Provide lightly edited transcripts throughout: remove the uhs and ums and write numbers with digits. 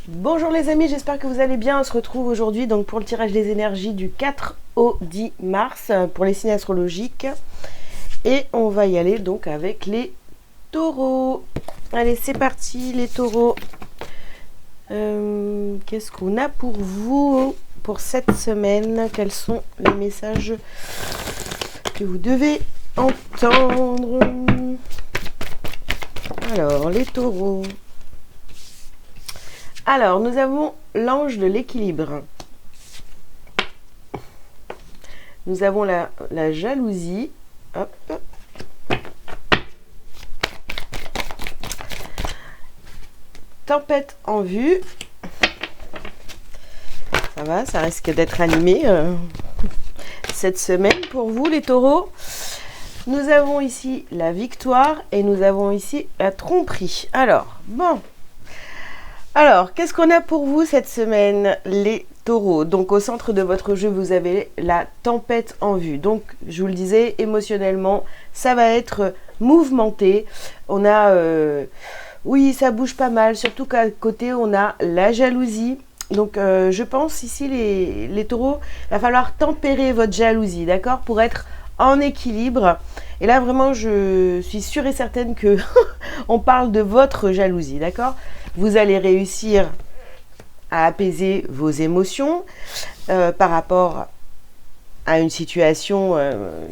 Bonjour les amis, j'espère que vous allez bien. On se retrouve aujourd'hui donc pour le tirage des énergies du 4 au 10 mars pour les signes astrologiques. Et on va y aller donc avec les taureaux. Allez, c'est parti les taureaux. Qu'est-ce qu'on a pour vous pour cette semaine? Quels sont les messages que vous devez entendre? Alors, les taureaux. Alors, nous avons l'ange de l'équilibre. Nous avons la jalousie. Hop. Tempête en vue. Ça va, ça risque d'être animé cette semaine pour vous les taureaux. Nous avons ici la victoire et nous avons ici la tromperie. Alors, bon. Alors, qu'est-ce qu'on a pour vous cette semaine, les taureaux? Donc, au centre de votre jeu, vous avez la tempête en vue. Donc, je vous le disais, émotionnellement, ça va être mouvementé. On a, oui, ça bouge pas mal, surtout qu'à côté, on a la jalousie. Donc, je pense ici, les taureaux, il va falloir tempérer votre jalousie, d'accord? Pour être en équilibre. Et là, vraiment, je suis sûre et certaine que on parle de votre jalousie, d'accord? Vous allez réussir à apaiser vos émotions par rapport à une situation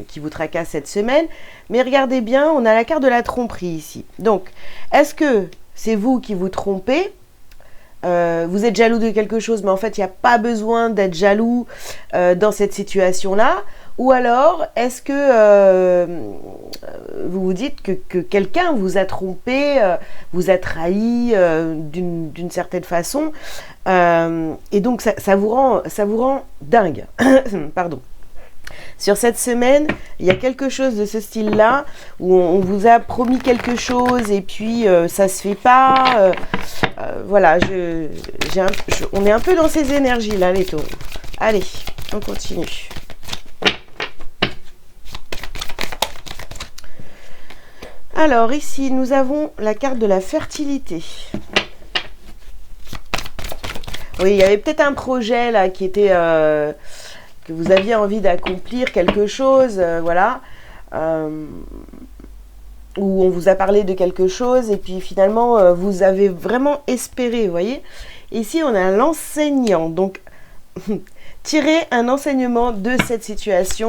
qui vous tracasse cette semaine. Mais regardez bien, on a la carte de la tromperie ici. Donc, est-ce que c'est vous qui vous trompez? Vous êtes jaloux de quelque chose, mais en fait, il n'y a pas besoin d'être jaloux dans cette situation-là. Ou alors, est-ce que vous vous dites que quelqu'un vous a trompé, vous a trahi d'une certaine façon, et donc ça vous rend dingue. Pardon. Sur cette semaine, il y a quelque chose de ce style-là, où on vous a promis quelque chose et puis ça se fait pas. Voilà, on est un peu dans ces énergies-là, les taureaux. Allez, on continue. Alors ici, nous avons la carte de la fertilité. Oui, il y avait peut-être un projet là qui était que vous aviez envie d'accomplir quelque chose, voilà, où on vous a parlé de quelque chose et puis finalement vous avez vraiment espéré, vous voyez. Ici, on a l'enseignant, donc tirez un enseignement de cette situation,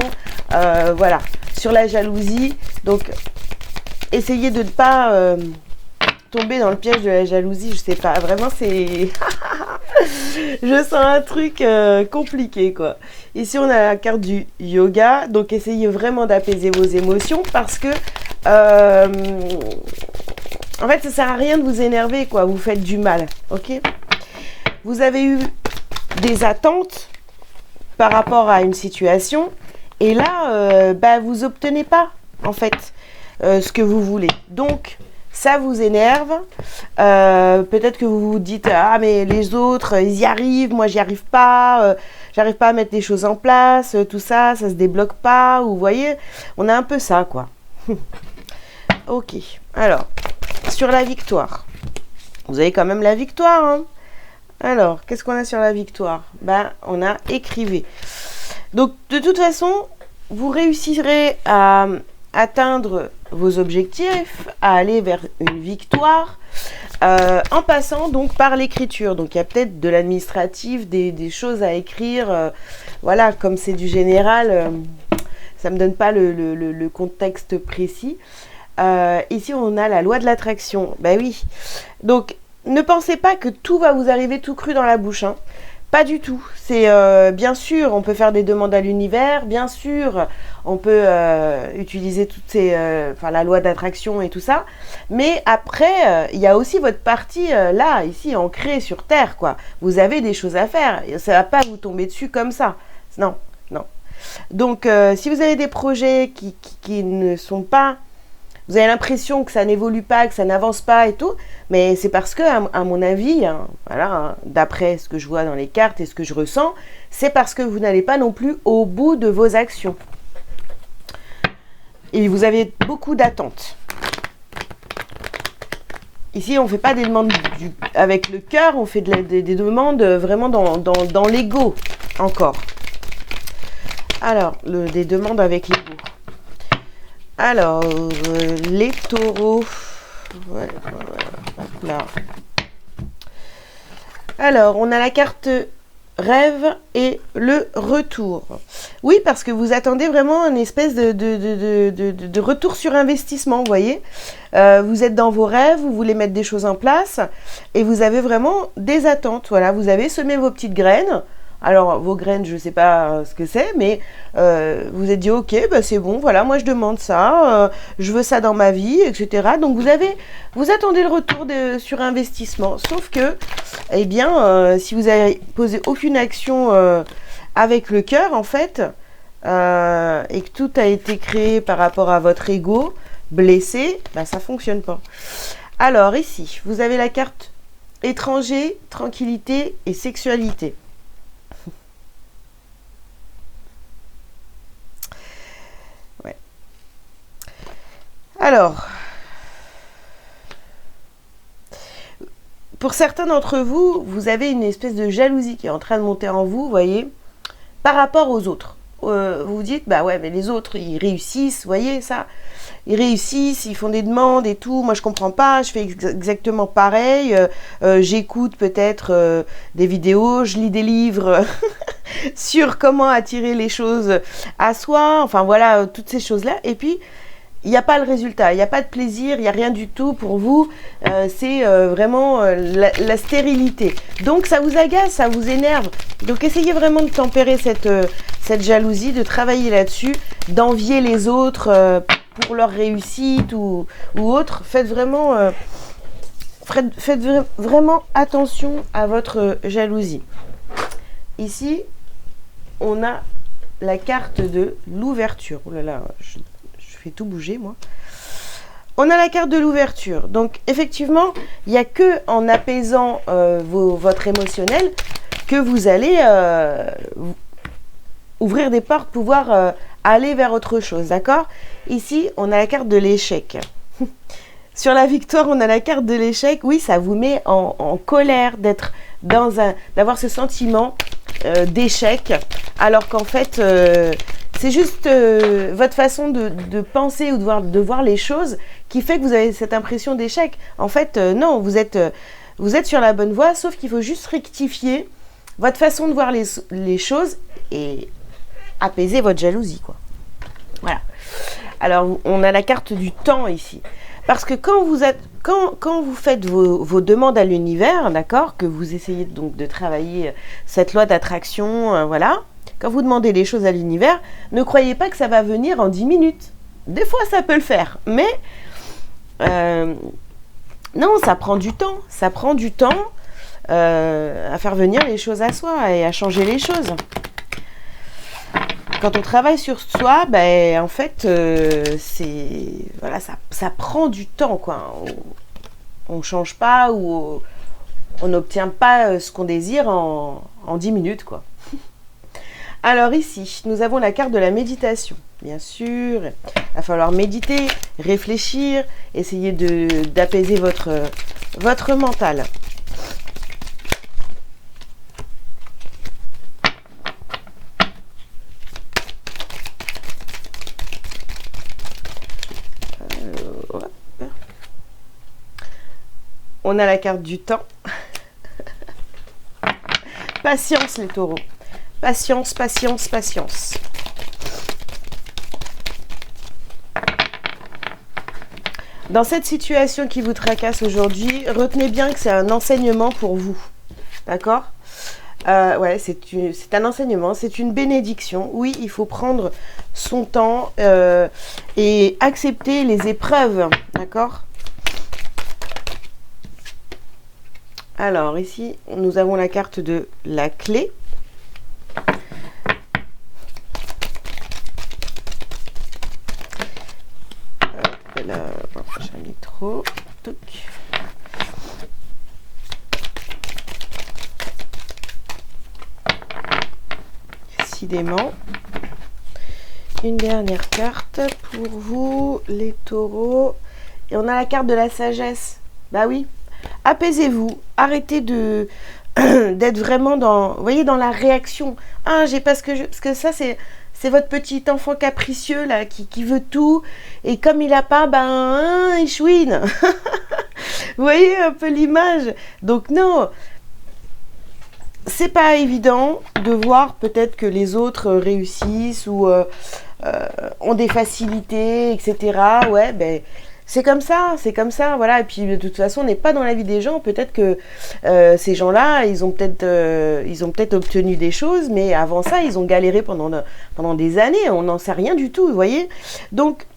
voilà, sur la jalousie, donc essayez de ne pas tomber dans le piège de la jalousie, je sais pas, vraiment c'est... je sens un truc compliqué quoi. Ici on a la carte du yoga, donc essayez vraiment d'apaiser vos émotions parce que en fait ça sert à rien de vous énerver quoi, vous faites du mal, ok? Vous avez eu des attentes par rapport à une situation et là vous obtenez pas en fait ce que vous voulez, donc ça vous énerve, peut-être que vous vous dites « Ah mais les autres, ils y arrivent, moi j'y arrive pas, j'arrive pas à mettre des choses en place, tout ça, ça se débloque pas. » Vous voyez, on a un peu ça quoi. Ok, alors, sur la victoire. Vous avez quand même la victoire, hein. Alors, qu'est-ce qu'on a sur la victoire? On a écrivé. Donc, de toute façon, vous réussirez à atteindre vos objectifs, à aller vers une victoire en passant donc par l'écriture. Donc il y a peut-être de l'administratif, des choses à écrire, voilà, comme c'est du général, ça ne me donne pas le contexte précis. Ici on a la loi de l'attraction, oui, donc ne pensez pas que tout va vous arriver tout cru dans la bouche, hein. Pas du tout. C'est bien sûr, on peut faire des demandes à l'univers, bien sûr, on peut utiliser toutes ces, la loi d'attraction et tout ça. Mais après, il y a aussi votre partie là, ici, ancrée sur Terre, quoi. Vous avez des choses à faire. Ça va pas vous tomber dessus comme ça. Non, non. Donc, si vous avez des projets qui ne sont pas... Vous avez l'impression que ça n'évolue pas, que ça n'avance pas et tout, mais c'est parce que, à mon avis, hein, voilà, hein, d'après ce que je vois dans les cartes et ce que je ressens, c'est parce que vous n'allez pas non plus au bout de vos actions. Et vous avez beaucoup d'attentes. Ici, on ne fait pas des demandes avec le cœur, on fait des demandes vraiment dans l'ego encore. Alors, des demandes avec l'ego. Alors, les taureaux. Ouais, hop là. Alors, on a la carte rêve et le retour. Oui, parce que vous attendez vraiment une espèce de retour sur investissement, vous voyez. Vous êtes dans vos rêves, vous voulez mettre des choses en place et vous avez vraiment des attentes. Voilà, vous avez semé vos petites graines. Alors, vos graines, je ne sais pas ce que c'est, mais vous êtes dit, ok, bah, c'est bon, voilà, moi je demande ça, je veux ça dans ma vie, etc. Donc, vous attendez le retour sur investissement. Sauf que, eh bien, si vous avez posé aucune action avec le cœur, en fait, et que tout a été créé par rapport à votre ego blessé, bah, ça ne fonctionne pas. Alors, ici, vous avez la carte étranger, tranquillité et sexualité. Ouais. Alors, pour certains d'entre vous, vous avez une espèce de jalousie qui est en train de monter en vous, vous voyez, par rapport aux autres. Vous vous dites, bah ouais, mais les autres, ils réussissent, vous voyez ça? Ils réussissent, ils font des demandes et tout. Moi, je comprends pas, je fais exactement pareil. J'écoute peut-être des vidéos, je lis des livres sur comment attirer les choses à soi. Enfin, voilà, toutes ces choses-là. Et puis, il n'y a pas le résultat, il n'y a pas de plaisir, il n'y a rien du tout pour vous. C'est vraiment la stérilité. Donc, ça vous agace, ça vous énerve. Donc, essayez vraiment de tempérer cette jalousie, de travailler là-dessus, d'envier les autres pour leur réussite ou autre. Faites vraiment attention à votre jalousie. Ici, on a la carte de l'ouverture. Oh là là, je fais tout bouger, moi. On a la carte de l'ouverture. Donc, effectivement, il n'y a que en apaisant votre émotionnel que vous allez ouvrir des portes, pouvoir aller vers autre chose, d'accord? Ici, on a la carte de l'échec. Sur la victoire, on a la carte de l'échec. Oui, ça vous met en colère d'être d'avoir ce sentiment d'échec, alors qu'en fait, c'est juste votre façon de penser ou de voir les choses qui fait que vous avez cette impression d'échec. En fait, non, vous êtes sur la bonne voie, sauf qu'il faut juste rectifier votre façon de voir les choses et apaiser votre jalousie, quoi. Voilà. Alors, on a la carte du temps ici. Parce que quand vous faites vos demandes à l'univers, d'accord, que vous essayez donc de travailler cette loi d'attraction, voilà, quand vous demandez les choses à l'univers, ne croyez pas que ça va venir en 10 minutes. Des fois, ça peut le faire, mais non, ça prend du temps. Ça prend du temps à faire venir les choses à soi et à changer les choses. Quand on travaille sur soi, ben, en fait, voilà, ça prend du temps, quoi. On ne change pas ou on n'obtient pas ce qu'on désire en 10 minutes, quoi. Alors ici, nous avons la carte de la méditation. Bien sûr, il va falloir méditer, réfléchir, essayer d'apaiser votre mental. On a la carte du temps. Patience, les taureaux. Patience, patience, patience. Dans cette situation qui vous tracasse aujourd'hui, retenez bien que c'est un enseignement pour vous. D'accord ? Ouais, c'est un enseignement, c'est une bénédiction. Oui, il faut prendre son temps et accepter les épreuves. D'accord ? Alors, ici, nous avons la carte de la clé. Là, j'ai mis trop. Touc. Décidément. Une dernière carte pour vous, les taureaux. Et on a la carte de la sagesse. Bah oui. Apaisez-vous. Arrêtez de d'être vraiment dans, vous voyez, dans la réaction. Ah, j'ai pas ce que je... Parce que ça, c'est votre petit enfant capricieux, là, qui veut tout. Et comme il a pas, ben, hein, il chouine. Vous voyez un peu l'image. Donc non, c'est pas évident de voir peut-être que les autres réussissent ou ont des facilités, etc. Ouais, ben c'est comme ça, voilà. Et puis de toute façon, on n'est pas dans la vie des gens. Peut-être que ces gens-là, ils ont peut-être obtenu des choses, mais avant ça, ils ont galéré pendant des années. On n'en sait rien du tout, vous voyez. Donc,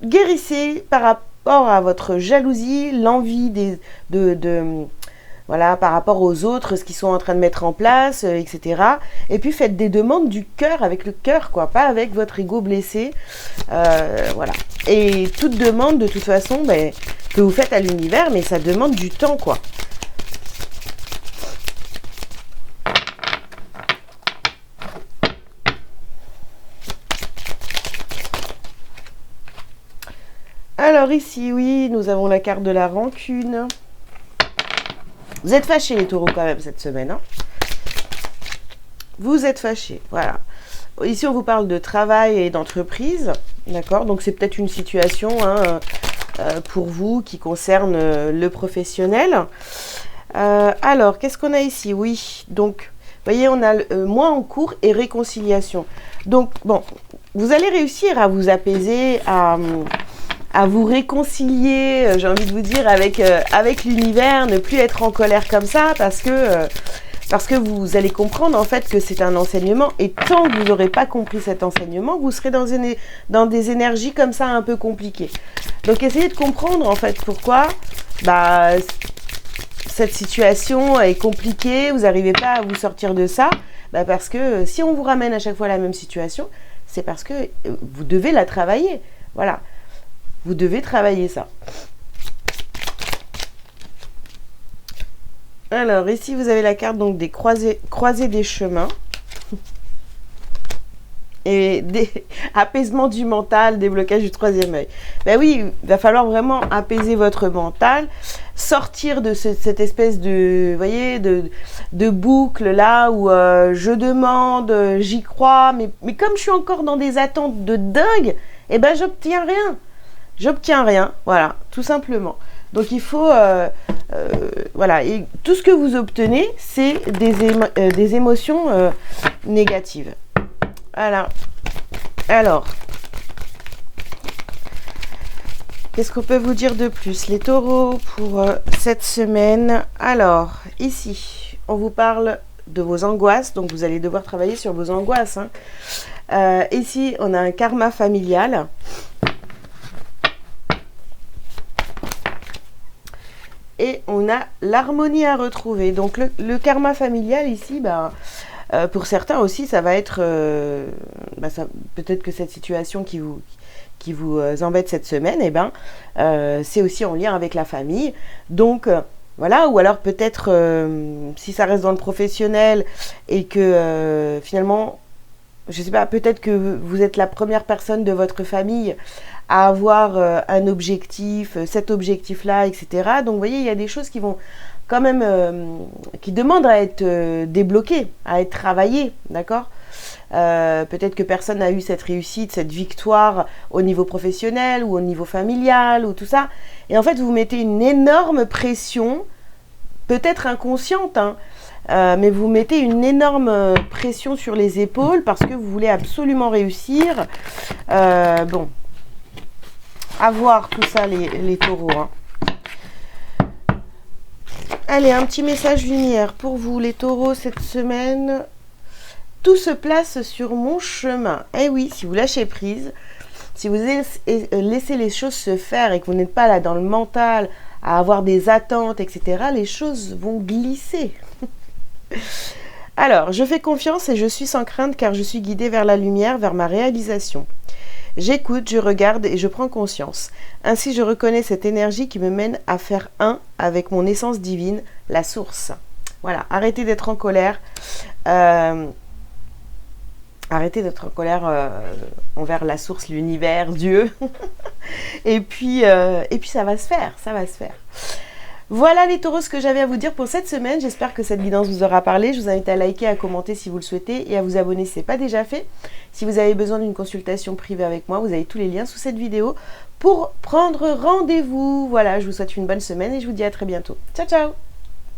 guérissez par rapport à votre jalousie, l'envie voilà, par rapport aux autres, ce qu'ils sont en train de mettre en place, etc. Et puis faites des demandes du cœur, avec le cœur, quoi, pas avec votre ego blessé. Voilà. Et toute demande, de toute façon, ben, que vous faites à l'univers, mais ça demande du temps, quoi. Alors ici, oui, nous avons la carte de la rancune. Vous êtes fâchés, les taureaux, quand même, cette semaine. Hein. Vous êtes fâchés, voilà. Ici, on vous parle de travail et d'entreprise, d'accord? Donc, c'est peut-être une situation hein, pour vous qui concerne le professionnel. Alors, qu'est-ce qu'on a ici? Oui, donc, vous voyez, on a mois en cours et réconciliation. Donc, bon, vous allez réussir à vous apaiser, à vous réconcilier, j'ai envie de vous dire, avec l'univers, ne plus être en colère comme ça, parce que vous allez comprendre en fait que c'est un enseignement, et tant que vous n'aurez pas compris cet enseignement, vous serez dans des énergies comme ça un peu compliquées. Donc essayez de comprendre en fait pourquoi cette situation est compliquée, vous n'arrivez pas à vous sortir de ça, parce que si on vous ramène à chaque fois à la même situation, c'est parce que vous devez la travailler, voilà. Vous devez travailler ça. Alors, ici, vous avez la carte donc des croisées des chemins. Et apaisement du mental, déblocage du troisième œil. Ben oui, il va falloir vraiment apaiser votre mental, sortir de cette espèce de, vous voyez, de boucle là où je demande, j'y crois, mais comme je suis encore dans des attentes de dingue, eh ben j'obtiens rien. J'obtiens rien, voilà, tout simplement. Donc il faut, voilà, et tout ce que vous obtenez, c'est des émotions négatives. Voilà. Alors, qu'est-ce qu'on peut vous dire de plus, les taureaux, pour cette semaine? Alors, ici, on vous parle de vos angoisses, donc vous allez devoir travailler sur vos angoisses. Hein. Ici, on a un karma familial. Et on a l'harmonie à retrouver. Donc le karma familial ici, pour certains aussi, ça va être... peut-être que cette situation qui vous embête cette semaine, c'est aussi en lien avec la famille. Donc voilà, ou alors peut-être si ça reste dans le professionnel et que finalement, je sais pas, peut-être que vous êtes la première personne de votre famille à avoir un objectif, cet objectif-là, etc. Donc, vous voyez, il y a des choses qui vont quand même, qui demandent à être débloquées, à être travaillées, d'accord? Peut-être que personne n'a eu cette réussite, cette victoire au niveau professionnel ou au niveau familial ou tout ça. Et en fait, vous mettez une énorme pression, peut-être inconsciente, hein, mais vous mettez une énorme pression sur les épaules parce que vous voulez absolument réussir. Bon. À voir tout ça, les taureaux. Hein. Allez, un petit message lumière pour vous, les taureaux, cette semaine. Tout se place sur mon chemin. Eh oui, si vous lâchez prise, si vous laissez les choses se faire et que vous n'êtes pas là dans le mental à avoir des attentes, etc., les choses vont glisser. Alors, je fais confiance et je suis sans crainte car je suis guidée vers la lumière, vers ma réalisation. J'écoute, je regarde et je prends conscience. Ainsi, je reconnais cette énergie qui me mène à faire un avec mon essence divine, la source. Voilà, arrêtez d'être en colère. Arrêtez d'être en colère envers la source, l'univers, Dieu. et puis ça va se faire, ça va se faire. Voilà les taureaux, ce que j'avais à vous dire pour cette semaine. J'espère que cette guidance vous aura parlé. Je vous invite à liker, à commenter si vous le souhaitez et à vous abonner si ce n'est pas déjà fait. Si vous avez besoin d'une consultation privée avec moi, vous avez tous les liens sous cette vidéo pour prendre rendez-vous. Voilà, je vous souhaite une bonne semaine et je vous dis à très bientôt. Ciao, ciao!